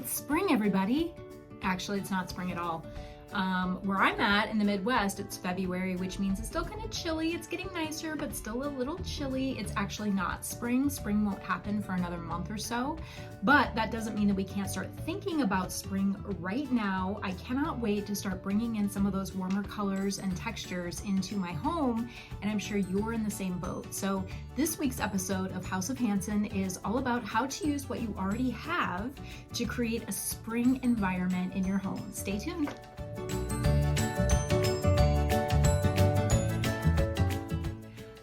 It's spring, everybody. Actually, it's not spring at all. Where I'm at in the Midwest, it's February, which means it's still kind of chilly. It's getting nicer, but still a little chilly. It's actually not spring. Spring won't happen for another month or so, but that doesn't mean that we can't start thinking about spring right now. I cannot wait to start bringing in some of those warmer colors and textures into my home, and I'm sure you're in the same boat. So this week's episode of House of Hansen is all about how to use what you already have to create a spring environment in your home. Stay tuned.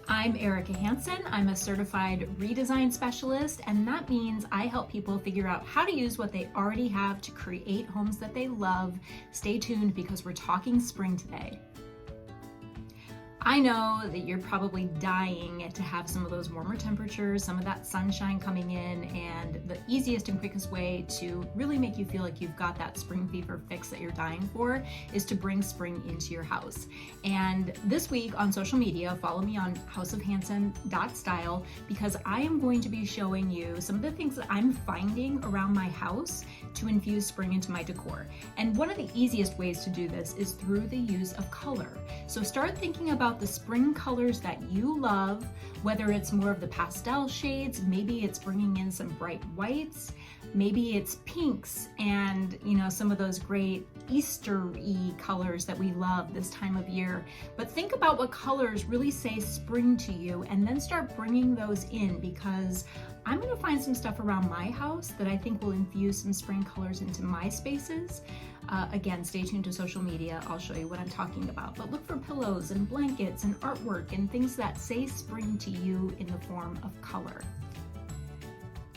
I'm Erica Hansen. I'm a certified redesign specialist, and that means I help people figure out how to use what they already have to create homes that they love. Stay tuned because we're talking spring today. I know that you're probably dying to have some of those warmer temperatures, some of that sunshine coming in, and the easiest and quickest way to really make you feel like you've got that spring fever fix that you're dying for is to bring spring into your house. And this week on social media, follow me on houseofhansen.style because I am going to be showing you some of the things that I'm finding around my house to infuse spring into my decor. And one of the easiest ways to do this is through the use of color. So start thinking about the spring colors that you love, whether it's more of the pastel shades, maybe it's bringing in some bright whites, maybe it's pinks and some of those great Easter-y colors that we love this time of year. But think about what colors really say spring to you and then start bringing those in, because I'm going to find some stuff around my house that I think will infuse some spring colors into my spaces. Again, stay tuned to social media. I'll show you what I'm talking about. But look for pillows and blankets and artwork and things that say spring to you in the form of color.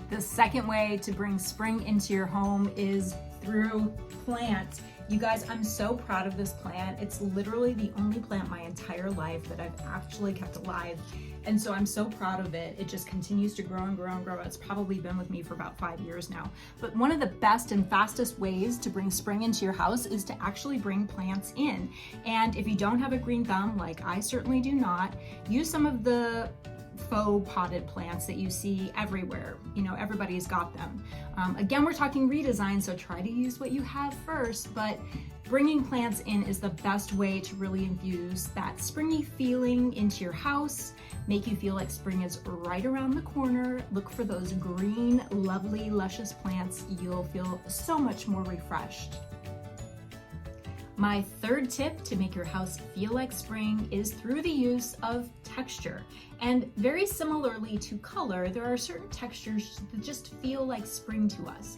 The second way to bring spring into your home is through plants. You guys, I'm so proud of this plant. It's literally the only plant my entire life that I've actually kept alive. And so I'm so proud of it. It just continues to grow and grow and grow. It's probably been with me for about 5 years now. But one of the best and fastest ways to bring spring into your house is to actually bring plants in. And if you don't have a green thumb, like I certainly do not, use some of the faux potted plants that you see everywhere. Everybody's got them. Again, we're talking redesign, so try to use what you have first, but bringing plants in is the best way to really infuse that springy feeling into your house, make you feel like spring is right around the corner. Look for those green, lovely, luscious plants. You'll feel so much more refreshed. My third tip to make your house feel like spring is through the use of texture. And very similarly to color, there are certain textures that just feel like spring to us.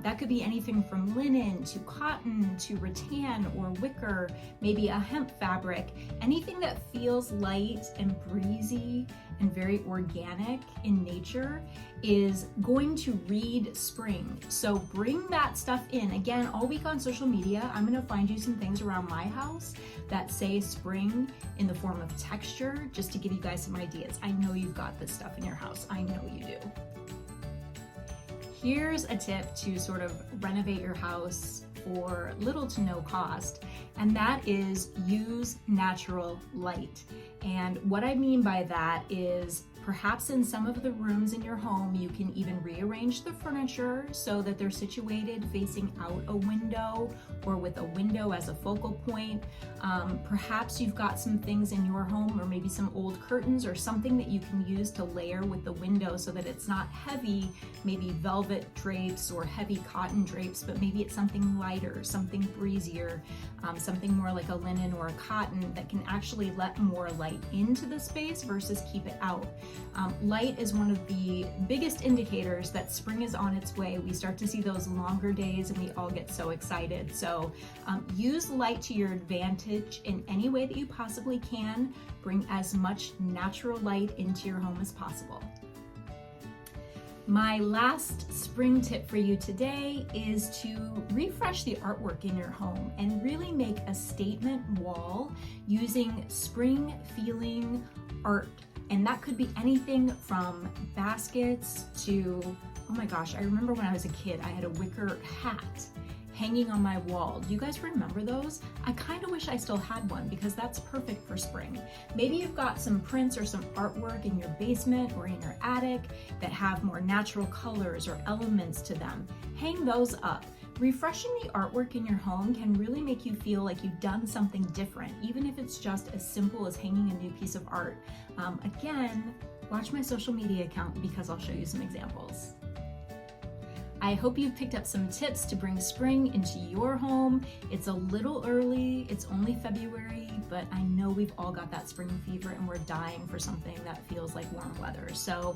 That could be anything from linen to cotton to rattan or wicker, maybe a hemp fabric. Anything that feels light and breezy and very organic in nature is going to read spring. So bring that stuff in. Again, all week on social media, I'm gonna find you some things around my house that say spring in the form of texture, just to give you guys some ideas. I know you've got this stuff in your house. I know you do. Here's a tip to sort of renovate your house for little to no cost, and that is use natural light. And what I mean by that is perhaps in some of the rooms in your home, you can even rearrange the furniture so that they're situated facing out a window or with a window as a focal point. Perhaps you've got some things in your home, or maybe some old curtains or something that you can use to layer with the window so that it's not heavy, maybe velvet drapes or heavy cotton drapes, but maybe it's something lighter, something breezier, something more like a linen or a cotton that can actually let more light into the space versus keep it out. Light is one of the biggest indicators that spring is on its way. We start to see those longer days and we all get so excited. So use light to your advantage in any way that you possibly can. Bring as much natural light into your home as possible. My last spring tip for you today is to refresh the artwork in your home and really make a statement wall using spring feeling art. And that could be anything from baskets to, oh my gosh, I remember when I was a kid, I had a wicker hat hanging on my wall. Do you guys remember those? I kind of wish I still had one because that's perfect for spring. Maybe you've got some prints or some artwork in your basement or in your attic that have more natural colors or elements to them. Hang those up. Refreshing the artwork in your home can really make you feel like you've done something different, even if it's just as simple as hanging a new piece of art. Again, watch my social media account because I'll show you some examples. I hope you've picked up some tips to bring spring into your home. It's a little early, it's only February, but I know we've all got that spring fever and we're dying for something that feels like warm weather. So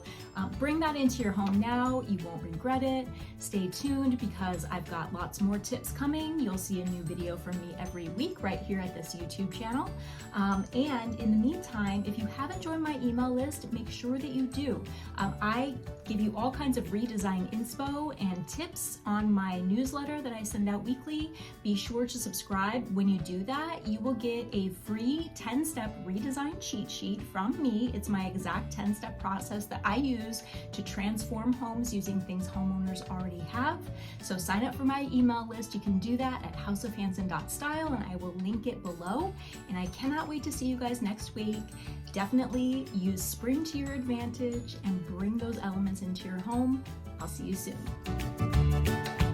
bring that into your home now, you won't regret it. Stay tuned because I've got lots more tips coming. You'll see a new video from me every week right here at this YouTube channel. And in the meantime, if you haven't joined my email list, make sure that you do. I give you all kinds of redesign inspo and tips on my newsletter that I send out weekly. Be sure to subscribe. When you do that, you will get a free 10-step redesign cheat sheet from me. It's my exact 10-step process that I use to transform homes using things homeowners already have. So sign up for my email list. You can do that at houseofhanson.style and I will link it below. And I cannot wait to see you guys next week. Definitely use spring to your advantage and bring those elements into your home. I'll see you soon.